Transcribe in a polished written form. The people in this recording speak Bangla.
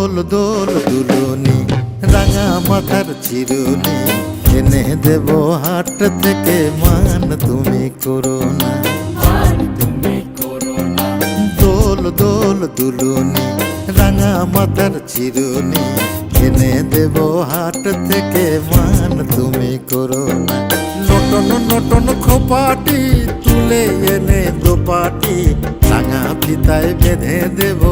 দোল দোল দুলুনি রাঙা মাথার চিরুনি এনে দেব হাট থেকে মান তুমি করো না। দোল দোল দুলুনি রাঙা মাথার চিরুনি এনে দেব হাট থেকে মান তুমি করো না। নটন নটন খোপাটি তুলে এনে দোপাটি রাঙা ফিতায় বেঁধে দেব